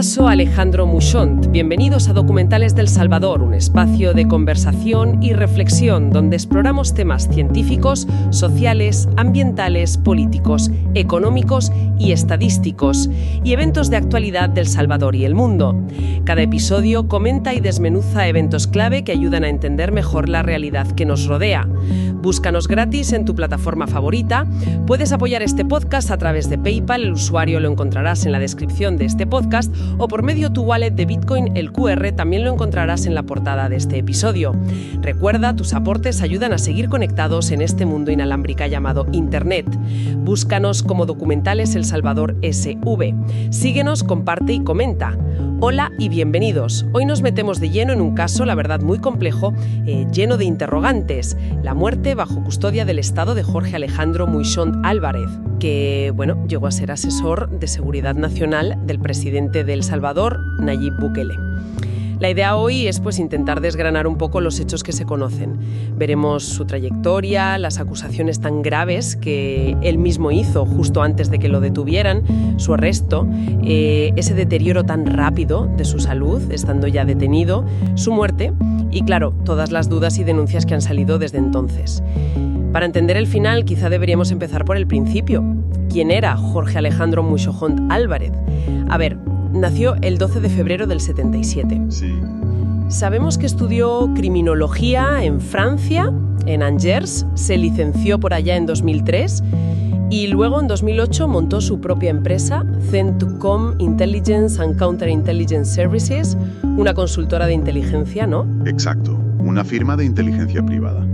caso Alejandro Muixont. Bienvenidos a Documentales del Salvador, un espacio de conversación y reflexión donde exploramos temas científicos, sociales, ambientales, políticos, económicos y estadísticos, y eventos de actualidad del Salvador y el mundo. Cada episodio comenta y desmenuza eventos clave que ayudan a entender mejor la realidad que nos rodea. Búscanos gratis en tu plataforma favorita. Puedes apoyar este podcast a través de PayPal, el usuario lo encontrarás en la descripción de este podcast, o por medio de tu wallet de Bitcoin, el QR también lo encontrarás en la portada de este episodio. Recuerda, tus aportes ayudan a seguir conectados en este mundo inalámbrico llamado Internet. Búscanos como Documentales El Salvador SV. Síguenos, comparte y comenta. Hola y bienvenidos. Hoy nos metemos de lleno en un caso, la verdad, muy complejo, lleno de interrogantes. La muerte bajo custodia del Estado de Jorge Alejandro Muixont Álvarez, que, llegó a ser asesor de Seguridad Nacional del presidente de El Salvador, Nayib Bukele. La idea hoy es intentar desgranar un poco los hechos que se conocen. Veremos su trayectoria, las acusaciones tan graves que él mismo hizo justo antes de que lo detuvieran, su arresto, ese deterioro tan rápido de su salud, estando ya detenido, su muerte y, claro, todas las dudas y denuncias que han salido desde entonces. Para entender el final, quizá deberíamos empezar por el principio. ¿Quién era Jorge Alejandro Muixont Álvarez? A ver, nació el 12 de febrero del 77. Sí. Sabemos que estudió criminología en Francia, en Angers, se licenció por allá en 2003 y luego en 2008 montó su propia empresa, Centucom Intelligence and Counterintelligence Services, una consultora de inteligencia, ¿no? Exacto, una firma de inteligencia privada.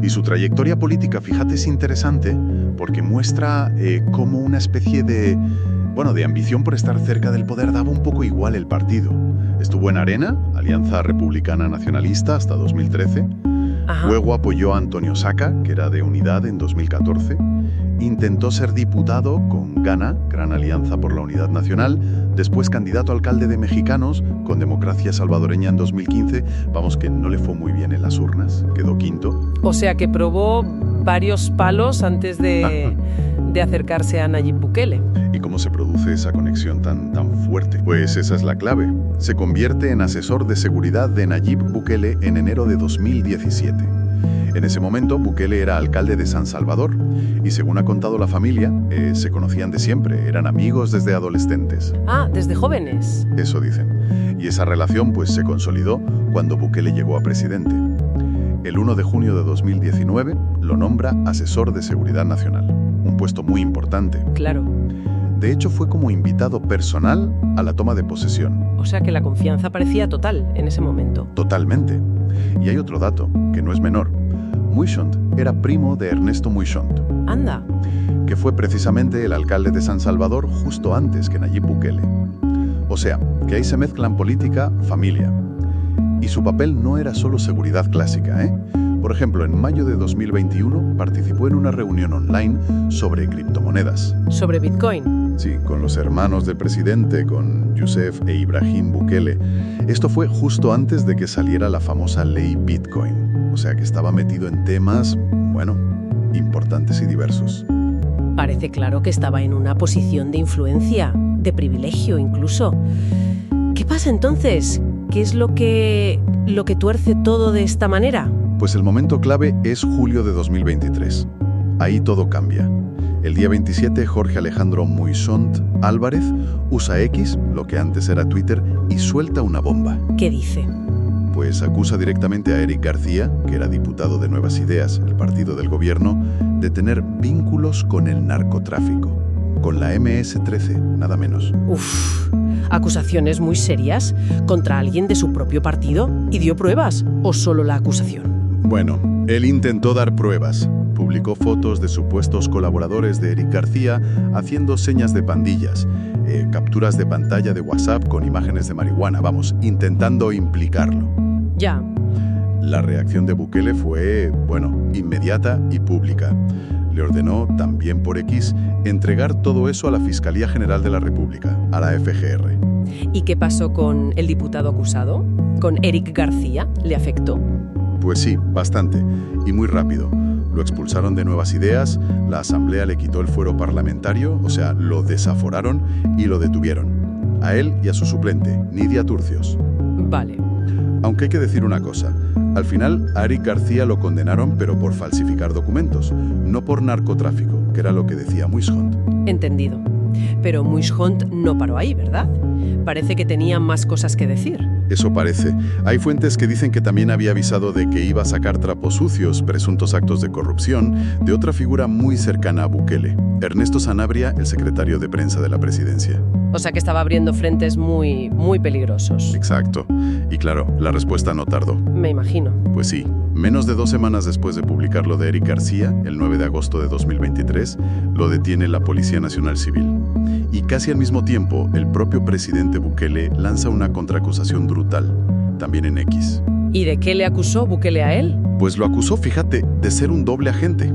Y su trayectoria política, fíjate, es interesante porque muestra cómo una especie de ambición por estar cerca del poder daba un poco igual el partido. Estuvo en Arena, Alianza Republicana Nacionalista, hasta 2013. Ajá. Luego apoyó a Antonio Saca, que era de Unidad, en 2014. Intentó ser diputado con Gana, Gran Alianza por la Unidad Nacional. Después candidato a alcalde de Mexicanos, con Democracia Salvadoreña en 2015. Vamos, que no le fue muy bien en las urnas, quedó quinto. O sea que probó varios palos antes de acercarse a Nayib Bukele. ¿Y cómo se produce esa conexión tan fuerte? Pues esa es la clave. Se convierte en asesor de seguridad de Nayib Bukele en enero de 2017. En ese momento, Bukele era alcalde de San Salvador y, según ha contado la familia, se conocían de siempre, eran amigos desde adolescentes. Ah, desde jóvenes. Eso dicen. Y esa relación se consolidó cuando Bukele llegó a presidente. El 1 de junio de 2019 lo nombra asesor de Seguridad Nacional, un puesto muy importante. Claro. De hecho, fue como invitado personal a la toma de posesión. O sea que la confianza parecía total en ese momento. Totalmente. Y hay otro dato, que no es menor. Muixont era primo de Ernesto Muixont. Anda. Que fue precisamente el alcalde de San Salvador justo antes que Nayib Bukele. O sea, que ahí se mezclan política, familia. Y su papel no era solo seguridad clásica, ¿eh? Por ejemplo, en mayo de 2021 participó en una reunión online sobre criptomonedas. ¿Sobre Bitcoin? Sí, con los hermanos del presidente, con Youssef e Ibrahim Bukele. Esto fue justo antes de que saliera la famosa ley Bitcoin. O sea que estaba metido en temas, importantes y diversos. Parece claro que estaba en una posición de influencia, de privilegio incluso. ¿Qué pasa entonces? ¿Qué es lo que tuerce todo de esta manera? Pues el momento clave es julio de 2023. Ahí todo cambia. El día 27, Jorge Alejandro Muixont Álvarez usa X, lo que antes era Twitter, y suelta una bomba. ¿Qué dice? Pues acusa directamente a Eric García, que era diputado de Nuevas Ideas, el partido del gobierno, de tener vínculos con el narcotráfico, con la MS-13, nada menos. Uf, acusaciones muy serias contra alguien de su propio partido. ¿Y dio pruebas o solo la acusación? Bueno, él intentó dar pruebas. Publicó fotos de supuestos colaboradores de Eric García haciendo señas de pandillas, capturas de pantalla de WhatsApp con imágenes de marihuana, intentando implicarlo. Ya. La reacción de Bukele fue, inmediata y pública. Le ordenó, también por X, entregar todo eso a la Fiscalía General de la República, a la FGR. ¿Y qué pasó con el diputado acusado? ¿Con Eric García? ¿Le afectó? Pues sí, bastante, y muy rápido. Lo expulsaron de Nuevas Ideas, la Asamblea le quitó el fuero parlamentario, o sea, lo desaforaron y lo detuvieron. a él y a su suplente, Nidia Turcios. Vale. Aunque hay que decir una cosa, al final a Eric García lo condenaron pero por falsificar documentos, no por narcotráfico, que era lo que decía Muishont. Entendido. Pero Muishont no paró ahí, ¿verdad? Parece que tenía más cosas que decir. Eso parece. Hay fuentes que dicen que también había avisado de que iba a sacar trapos sucios, presuntos actos de corrupción, de otra figura muy cercana a Bukele, Ernesto Sanabria, el secretario de prensa de la presidencia. O sea que estaba abriendo frentes muy peligrosos. Exacto. Y claro, la respuesta no tardó. Me imagino. Pues sí. Menos de 2 semanas después de publicar lo de Eric García, el 9 de agosto de 2023, lo detiene la Policía Nacional Civil. Y casi al mismo tiempo, el propio presidente Bukele lanza una contraacusación brutal, también en X. ¿Y de qué le acusó Bukele a él? Pues lo acusó, fíjate, de ser un doble agente,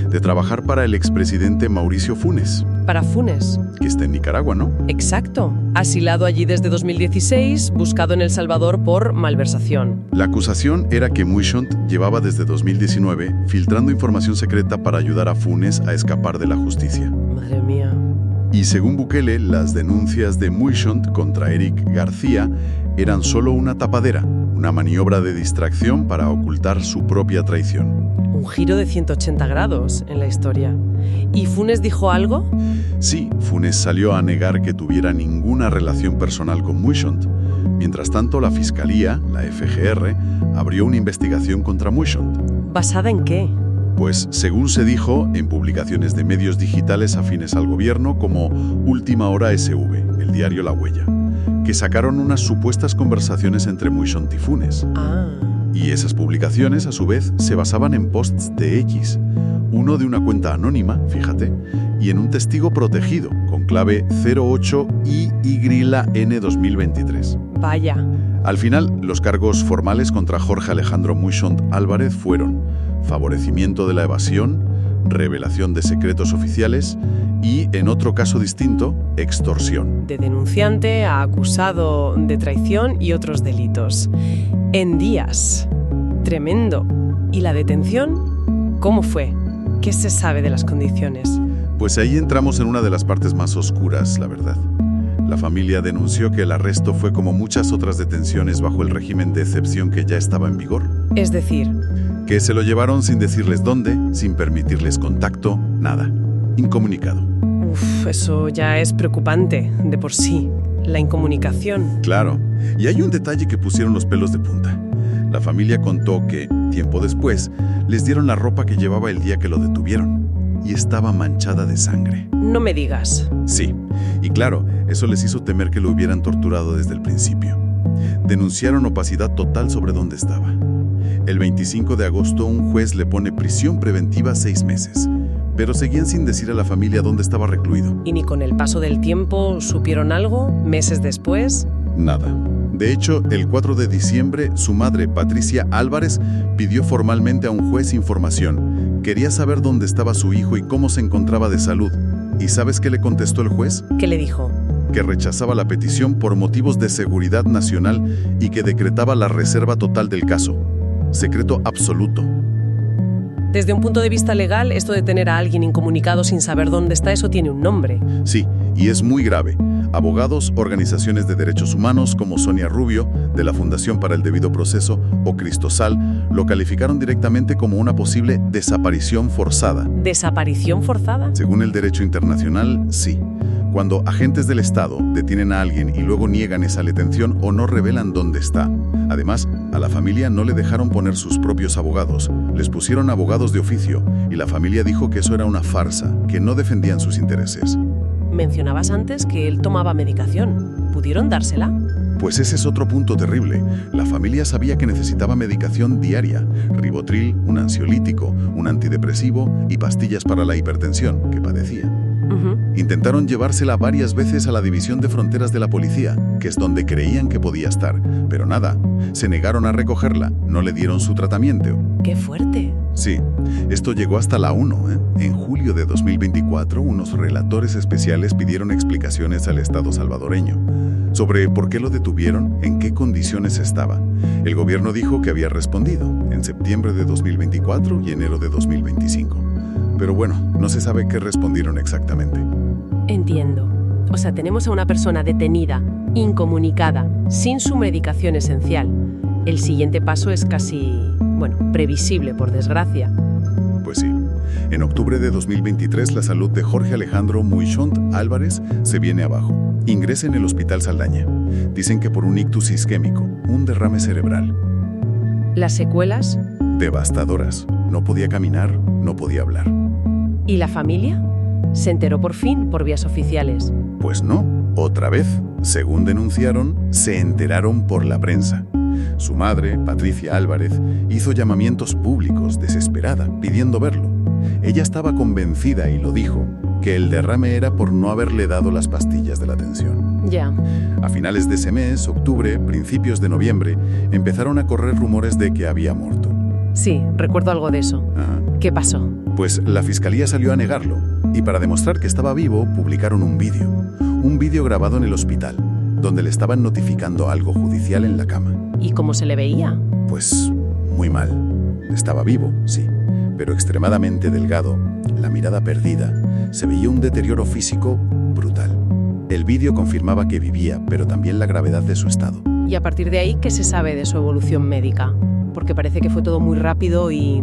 de trabajar para el expresidente Mauricio Funes. Para Funes. Que está en Nicaragua, ¿no? Exacto. Asilado allí desde 2016, buscado en El Salvador por malversación. La acusación era que Muishont llevaba desde 2019 filtrando información secreta para ayudar a Funes a escapar de la justicia. Madre mía. Y según Bukele, las denuncias de Muishont contra Eric García eran solo una tapadera, una maniobra de distracción para ocultar su propia traición. Un giro de 180 grados en la historia. ¿Y Funes dijo algo? Sí, Funes salió a negar que tuviera ninguna relación personal con Muishont. Mientras tanto, la Fiscalía, la FGR, abrió una investigación contra Muishont. ¿Basada en qué? Pues, según se dijo, en publicaciones de medios digitales afines al gobierno como Última Hora SV, el diario La Huella, que sacaron unas supuestas conversaciones entre Muishont y Funes. Y esas publicaciones, a su vez, se basaban en posts de X, uno de una cuenta anónima, fíjate, y en un testigo protegido, con clave 08IYN2023. Vaya. Al final, los cargos formales contra Jorge Alejandro Muishont Álvarez fueron favorecimiento de la evasión, revelación de secretos oficiales y, en otro caso distinto, extorsión. De denunciante a acusado de traición y otros delitos. En días. Tremendo. ¿Y la detención? ¿Cómo fue? ¿Qué se sabe de las condiciones? Pues ahí entramos en una de las partes más oscuras, la verdad. La familia denunció que el arresto fue como muchas otras detenciones bajo el régimen de excepción que ya estaba en vigor. Es decir, que se lo llevaron sin decirles dónde, sin permitirles contacto, nada. Incomunicado. Eso ya es preocupante, de por sí. La incomunicación. Claro. Y hay un detalle que pusieron los pelos de punta. La familia contó que, tiempo después, les dieron la ropa que llevaba el día que lo detuvieron. Y estaba manchada de sangre. No me digas. Sí. Y claro, eso les hizo temer que lo hubieran torturado desde el principio. Denunciaron opacidad total sobre dónde estaba. El 25 de agosto, un juez le pone prisión preventiva 6 meses. Pero seguían sin decir a la familia dónde estaba recluido. ¿Y ni con el paso del tiempo supieron algo? ¿Meses después? Nada. De hecho, el 4 de diciembre, su madre, Patricia Álvarez, pidió formalmente a un juez información. Quería saber dónde estaba su hijo y cómo se encontraba de salud. ¿Y sabes qué le contestó el juez? ¿Qué le dijo? Que rechazaba la petición por motivos de seguridad nacional y que decretaba la reserva total del caso. Secreto absoluto. Desde un punto de vista legal, esto de tener a alguien incomunicado sin saber dónde está, eso tiene un nombre. Sí, y es muy grave. Abogados, organizaciones de derechos humanos como Sonia Rubio, de la Fundación para el Debido Proceso, o Cristosal, lo calificaron directamente como una posible desaparición forzada. ¿Desaparición forzada? Según el derecho internacional, sí. Cuando agentes del Estado detienen a alguien y luego niegan esa detención o no revelan dónde está. Además, a la familia no le dejaron poner sus propios abogados. Les pusieron abogados de oficio y la familia dijo que eso era una farsa, que no defendían sus intereses. Mencionabas antes que él tomaba medicación. ¿Pudieron dársela? Pues ese es otro punto terrible. La familia sabía que necesitaba medicación diaria, Ribotril, un ansiolítico, un antidepresivo y pastillas para la hipertensión que padecía. Intentaron llevársela varias veces a la División de Fronteras de la Policía, que es donde creían que podía estar, pero nada, se negaron a recogerla, no le dieron su tratamiento. ¡Qué fuerte! Sí, esto llegó hasta la ONU. En julio de 2024, unos relatores especiales pidieron explicaciones al Estado salvadoreño sobre por qué lo detuvieron, en qué condiciones estaba. El gobierno dijo que había respondido en septiembre de 2024 y enero de 2025. Pero bueno, no se sabe qué respondieron exactamente. Entiendo. O sea, tenemos a una persona detenida, incomunicada, sin su medicación esencial. El siguiente paso es casi, previsible, por desgracia. Pues sí. En octubre de 2023, la salud de Jorge Alejandro Muichont Álvarez se viene abajo. Ingresa en el Hospital Saldaña. Dicen que por un ictus isquémico, un derrame cerebral. ¿Las secuelas? Devastadoras. No podía caminar, no podía hablar. ¿Y la familia? ¿Se enteró por fin por vías oficiales? Pues no, otra vez. Según denunciaron, se enteraron por la prensa. Su madre, Patricia Álvarez, hizo llamamientos públicos, desesperada, pidiendo verlo. Ella estaba convencida, y lo dijo, que el derrame era por no haberle dado las pastillas de la tensión. Ya. A finales de ese mes, octubre, principios de noviembre, empezaron a correr rumores de que había muerto. Sí, recuerdo algo de eso. Ajá. ¿Qué pasó? Pues la fiscalía salió a negarlo, y para demostrar que estaba vivo, publicaron un vídeo grabado en el hospital, donde le estaban notificando algo judicial en la cama. ¿Y cómo se le veía? Pues muy mal. Estaba vivo, sí, pero extremadamente delgado, la mirada perdida, se veía un deterioro físico brutal. El vídeo confirmaba que vivía, pero también la gravedad de su estado. Y a partir de ahí, ¿qué se sabe de su evolución médica? Porque parece que fue todo muy rápido y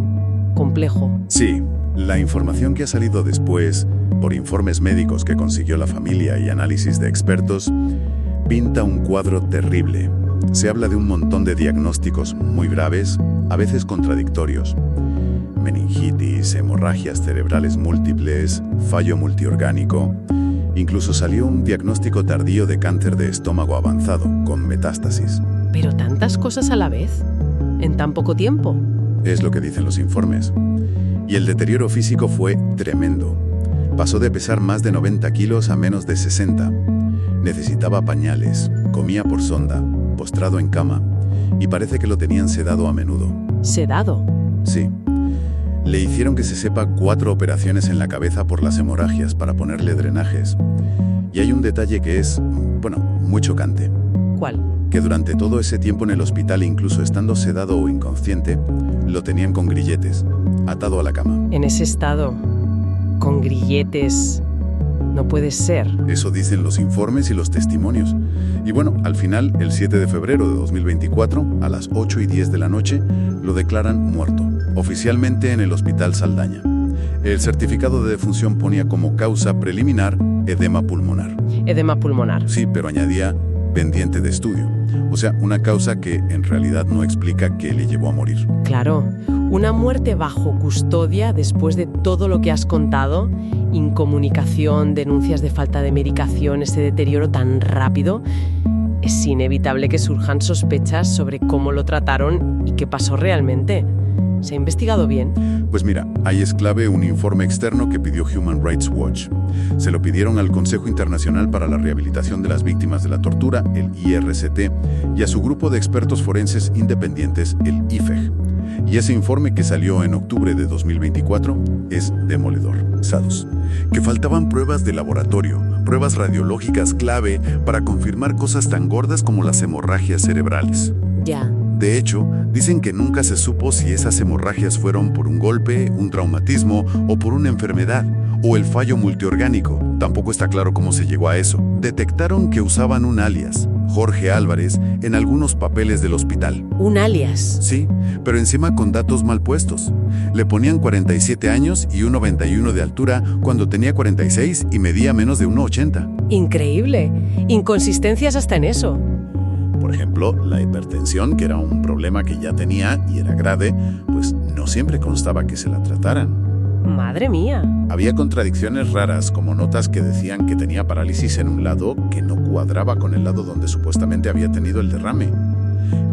complejo. Sí, la información que ha salido después, por informes médicos que consiguió la familia y análisis de expertos, pinta un cuadro terrible. Se habla de un montón de diagnósticos muy graves, a veces contradictorios. Meningitis, hemorragias cerebrales múltiples, fallo multiorgánico. Incluso salió un diagnóstico tardío de cáncer de estómago avanzado, con metástasis. ¿Pero tantas cosas a la vez? ¿En tan poco tiempo? Es lo que dicen los informes. Y el deterioro físico fue tremendo. Pasó de pesar más de 90 kilos a menos de 60. Necesitaba pañales, comía por sonda, postrado en cama, y parece que lo tenían sedado a menudo. ¿Sedado? Sí. Le hicieron que se sepa 4 operaciones en la cabeza por las hemorragias para ponerle drenajes. Y hay un detalle que es, muy chocante. ¿Cuál? Que durante todo ese tiempo en el hospital, incluso estando sedado o inconsciente, lo tenían con grilletes, atado a la cama. En ese estado, con grilletes, no puede ser. Eso dicen los informes y los testimonios. Y al final, el 7 de febrero de 2024, a las 8:10 de la noche, lo declaran muerto, oficialmente en el Hospital Saldaña. El certificado de defunción ponía como causa preliminar edema pulmonar. Edema pulmonar. Sí, pero añadía pendiente de estudio. O sea, una causa que en realidad no explica qué le llevó a morir. Claro, una muerte bajo custodia después de todo lo que has contado, incomunicación, denuncias de falta de medicación, ese deterioro tan rápido, es inevitable que surjan sospechas sobre cómo lo trataron y qué pasó realmente. ¿Se ha investigado bien? Pues mira, ahí es clave un informe externo que pidió Human Rights Watch. Se lo pidieron al Consejo Internacional para la Rehabilitación de las Víctimas de la Tortura, el IRCT, y a su grupo de expertos forenses independientes, el IFEG. Y ese informe, que salió en octubre de 2024, es demoledor. Sados. Que faltaban pruebas de laboratorio, pruebas radiológicas clave para confirmar cosas tan gordas como las hemorragias cerebrales. Ya. De hecho, dicen que nunca se supo si esas hemorragias fueron por un golpe, un traumatismo o por una enfermedad, o el fallo multiorgánico. Tampoco está claro cómo se llegó a eso. Detectaron que usaban un alias, Jorge Álvarez, en algunos papeles del hospital. ¿Un alias? Sí, pero encima con datos mal puestos. Le ponían 47 años y 1,91 de altura cuando tenía 46 y medía menos de 1,80. Increíble. Inconsistencias hasta en eso. Por ejemplo, la hipertensión, que era un problema que ya tenía y era grave, pues no siempre constaba que se la trataran. Madre mía. Había contradicciones raras, como notas que decían que tenía parálisis en un lado que no cuadraba con el lado donde supuestamente había tenido el derrame.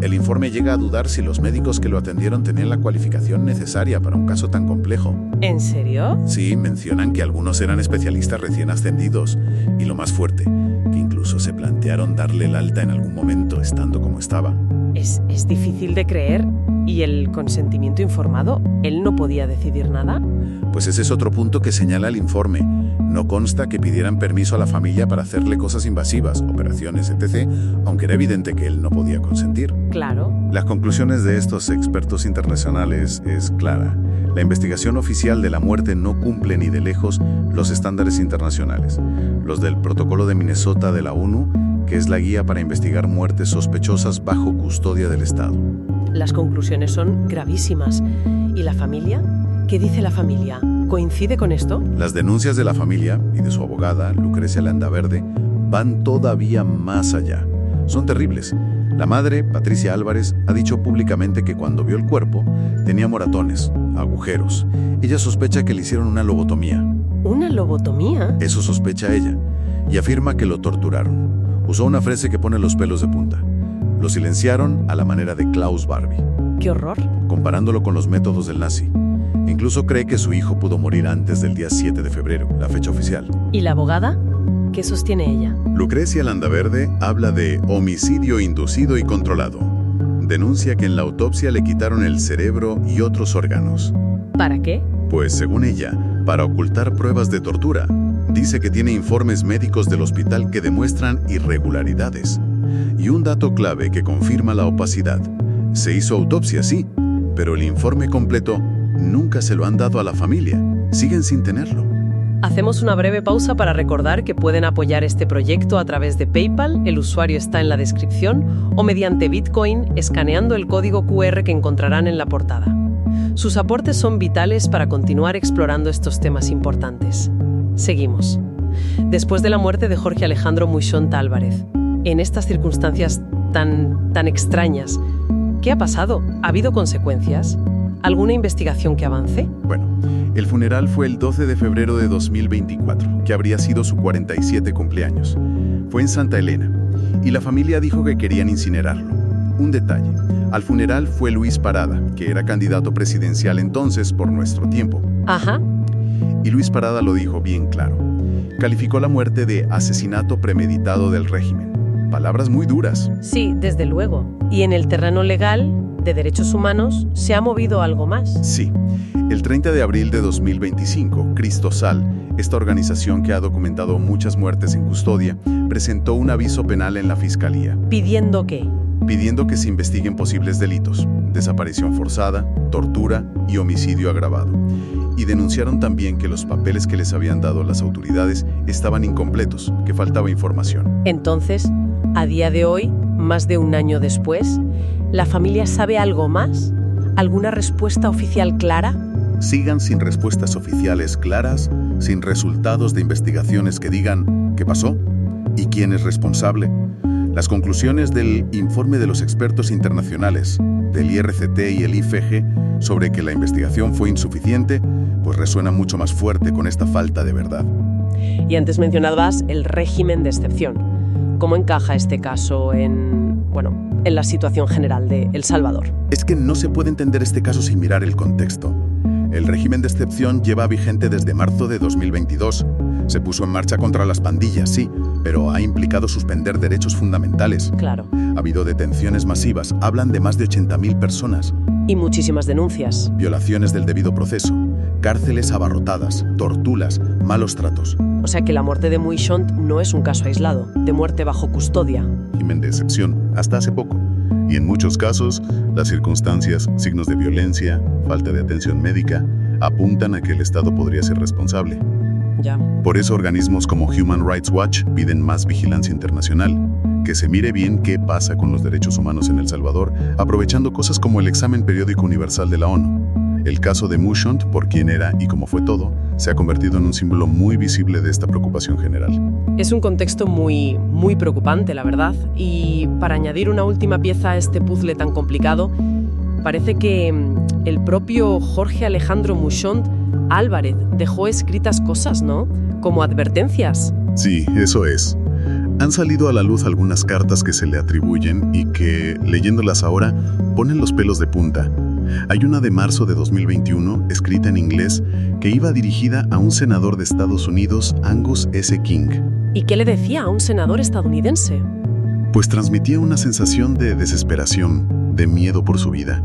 El informe llega a dudar si los médicos que lo atendieron tenían la cualificación necesaria para un caso tan complejo. ¿En serio? Sí, mencionan que algunos eran especialistas recién ascendidos. Y lo más fuerte, que incluso se plantearon darle el alta en algún momento, estando como estaba. Es difícil de creer. ¿Y el consentimiento informado? ¿Él no podía decidir nada? Pues ese es otro punto que señala el informe. No consta que pidieran permiso a la familia para hacerle cosas invasivas, operaciones, etc., aunque era evidente que él no podía consentir. Claro. Las conclusiones de estos expertos internacionales es clara. La investigación oficial de la muerte no cumple ni de lejos los estándares internacionales, los del Protocolo de Minnesota de la ONU, que es la guía para investigar muertes sospechosas bajo custodia del Estado. Las conclusiones son gravísimas. ¿Y la familia? ¿Qué dice la familia? ¿Coincide con esto? Las denuncias de la familia y de su abogada, Lucrecia Landaverde, van todavía más allá. Son terribles. La madre, Patricia Álvarez, ha dicho públicamente que cuando vio el cuerpo tenía moratones, agujeros. Ella sospecha que le hicieron una lobotomía. ¿Una lobotomía? Eso sospecha ella, y afirma que lo torturaron. Usó una frase que pone los pelos de punta. Lo silenciaron a la manera de Klaus Barbie. ¡Qué horror! Comparándolo con los métodos del nazi. Incluso cree que su hijo pudo morir antes del día 7 de febrero, la fecha oficial. ¿Y la abogada? ¿Qué sostiene ella? Lucrecia Landaverde habla de homicidio inducido y controlado. Denuncia que en la autopsia le quitaron el cerebro y otros órganos. ¿Para qué? Pues según ella, para ocultar pruebas de tortura. Dice que tiene informes médicos del hospital que demuestran irregularidades. Y un dato clave que confirma la opacidad. Se hizo autopsia, sí, pero el informe completo nunca se lo han dado a la familia. Siguen sin tenerlo. Hacemos una breve pausa para recordar que pueden apoyar este proyecto a través de PayPal, el usuario está en la descripción, o mediante Bitcoin, escaneando el código QR que encontrarán en la portada. Sus aportes son vitales para continuar explorando estos temas importantes. Seguimos. Después de la muerte de Jorge Alejandro Muixont Álvarez, en estas circunstancias tan extrañas, ¿qué ha pasado? ¿Ha habido consecuencias? ¿Alguna investigación que avance? Bueno, el funeral fue el 12 de febrero de 2024, que habría sido su 47 cumpleaños. Fue en Santa Elena, y la familia dijo que querían incinerarlo. Un detalle, al funeral fue Luis Parada, que era candidato presidencial entonces por nuestro tiempo. Ajá. Y Luis Parada lo dijo bien claro. Calificó la muerte de asesinato premeditado del régimen. Palabras muy duras. Sí, desde luego. ¿Y en el terreno legal, de derechos humanos, se ha movido algo más? Sí. El 30 de abril de 2025, Cristosal, esta organización que ha documentado muchas muertes en custodia, presentó un aviso penal en la Fiscalía. ¿Pidiendo qué? Pidiendo que se investiguen posibles delitos, desaparición forzada, tortura y homicidio agravado. Y denunciaron también que los papeles que les habían dado las autoridades estaban incompletos, que faltaba información. Entonces, a día de hoy, más de un año después, ¿la familia sabe algo más? ¿Alguna respuesta oficial clara? Sigan sin respuestas oficiales claras, sin resultados de investigaciones que digan qué pasó y quién es responsable. Las conclusiones del informe de los expertos internacionales, del IRCT y el IFG, sobre que la investigación fue insuficiente, pues resuena mucho más fuerte con esta falta de verdad. Y antes mencionabas el régimen de excepción. ¿Cómo encaja este caso en la situación general de El Salvador? Es que no se puede entender este caso sin mirar el contexto. El régimen de excepción lleva vigente desde marzo de 2022. Se puso en marcha contra las pandillas, sí, pero ha implicado suspender derechos fundamentales. Claro. Ha habido detenciones masivas, hablan de más de 80.000 personas. Y muchísimas denuncias. Violaciones del debido proceso, cárceles abarrotadas, torturas, malos tratos. O sea que la muerte de Muixont no es un caso aislado, de muerte bajo custodia. Régimen de excepción, hasta hace poco. Y en muchos casos, las circunstancias, signos de violencia, falta de atención médica, apuntan a que el Estado podría ser responsable. Ya. Por eso organismos como Human Rights Watch piden más vigilancia internacional, que se mire bien qué pasa con los derechos humanos en El Salvador, aprovechando cosas como el examen periódico universal de la ONU. El caso de Muixont, por quién era y cómo fue todo, se ha convertido en un símbolo muy visible de esta preocupación general. Es un contexto muy preocupante, la verdad. Y para añadir una última pieza a este puzzle tan complicado, parece que el propio Jorge Alejandro Muixont Álvarez dejó escritas cosas, ¿no? Como advertencias. Sí, eso es. Han salido a la luz algunas cartas que se le atribuyen y que, leyéndolas ahora, ponen los pelos de punta. Hay una de marzo de 2021, escrita en inglés, que iba dirigida a un senador de Estados Unidos, Angus S. King. ¿Y qué le decía a un senador estadounidense? Pues transmitía una sensación de desesperación, de miedo por su vida.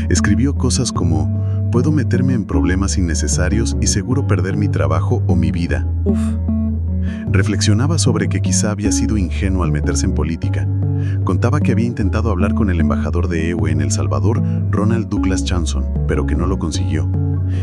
Escribió cosas como: puedo meterme en problemas innecesarios y seguro perder mi trabajo o mi vida. Uf. Reflexionaba sobre que quizá había sido ingenuo al meterse en política. Contaba que había intentado hablar con el embajador de EU en El Salvador, Ronald Douglas Johnson, pero que no lo consiguió.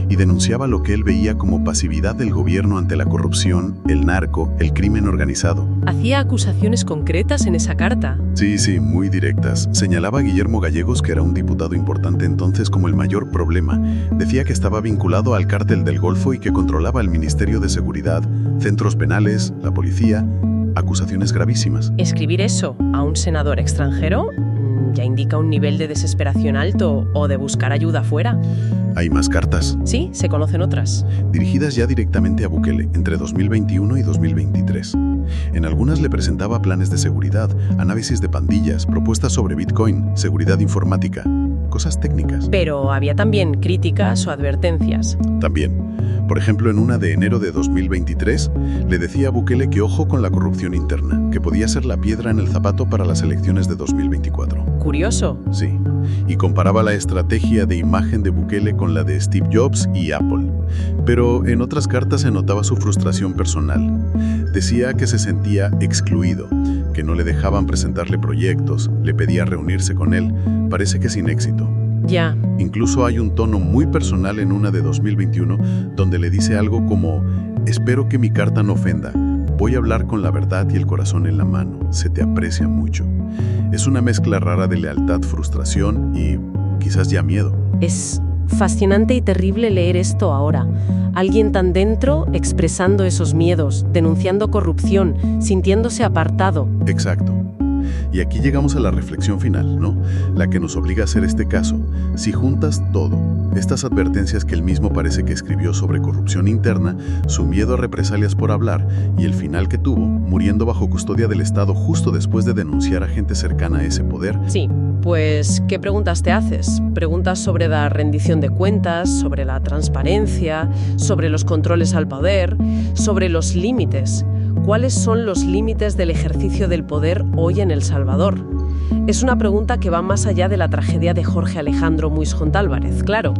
y denunciaba lo que él veía como pasividad del gobierno ante la corrupción, el narco, el crimen organizado. ¿Hacía acusaciones concretas en esa carta? Sí, muy directas. Señalaba a Guillermo Gallegos, que era un diputado importante entonces, como el mayor problema. Decía que estaba vinculado al cártel del Golfo y que controlaba el Ministerio de Seguridad, centros penales, la policía. Acusaciones gravísimas. ¿Escribir eso a un senador extranjero ya indica un nivel de desesperación alto o de buscar ayuda afuera? Hay más cartas. Sí, se conocen otras. Dirigidas ya directamente a Bukele, entre 2021 y 2023. En algunas le presentaba planes de seguridad, análisis de pandillas, propuestas sobre Bitcoin, seguridad informática, cosas técnicas. Pero había también críticas o advertencias. También. Por ejemplo, en una de enero de 2023, le decía a Bukele que ojo con la corrupción interna, que podía ser la piedra en el zapato para las elecciones de 2024. Curioso. Sí, y comparaba la estrategia de imagen de Bukele con la de Steve Jobs y Apple. Pero en otras cartas se notaba su frustración personal. Decía que se sentía excluido, que no le dejaban presentarle proyectos, le pedía reunirse con él, parece que sin éxito. Ya. Incluso hay un tono muy personal en una de 2021 donde le dice algo como: espero que mi carta no ofenda, voy a hablar con la verdad y el corazón en la mano, se te aprecia mucho. Es una mezcla rara de lealtad, frustración y quizás ya miedo. Es fascinante y terrible leer esto ahora. Alguien tan dentro expresando esos miedos, denunciando corrupción, sintiéndose apartado. Exacto. Y aquí llegamos a la reflexión final, ¿no? La que nos obliga a hacer este caso. Si juntas todo, estas advertencias que él mismo parece que escribió sobre corrupción interna, su miedo a represalias por hablar y el final que tuvo, muriendo bajo custodia del Estado justo después de denunciar a gente cercana a ese poder. Sí, pues, ¿qué preguntas te haces? Preguntas sobre la rendición de cuentas, sobre la transparencia, sobre los controles al poder, sobre los límites. ¿Cuáles son los límites del ejercicio del poder hoy en El Salvador? Es una pregunta que va más allá de la tragedia de Jorge Alejandro Muiscont Álvarez, claro.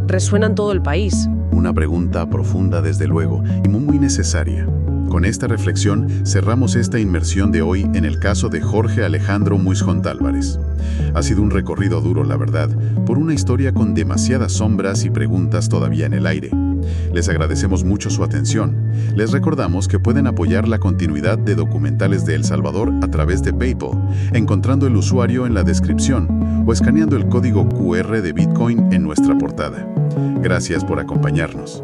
Resuena en todo el país. Una pregunta profunda, desde luego, y muy necesaria. Con esta reflexión cerramos esta inmersión de hoy en el caso de Jorge Alejandro Muiscont Álvarez. Ha sido un recorrido duro, la verdad, por una historia con demasiadas sombras y preguntas todavía en el aire. Les agradecemos mucho su atención. Les recordamos que pueden apoyar la continuidad de documentales de El Salvador a través de PayPal, encontrando el usuario en la descripción o escaneando el código QR de Bitcoin en nuestra portada. Gracias por acompañarnos.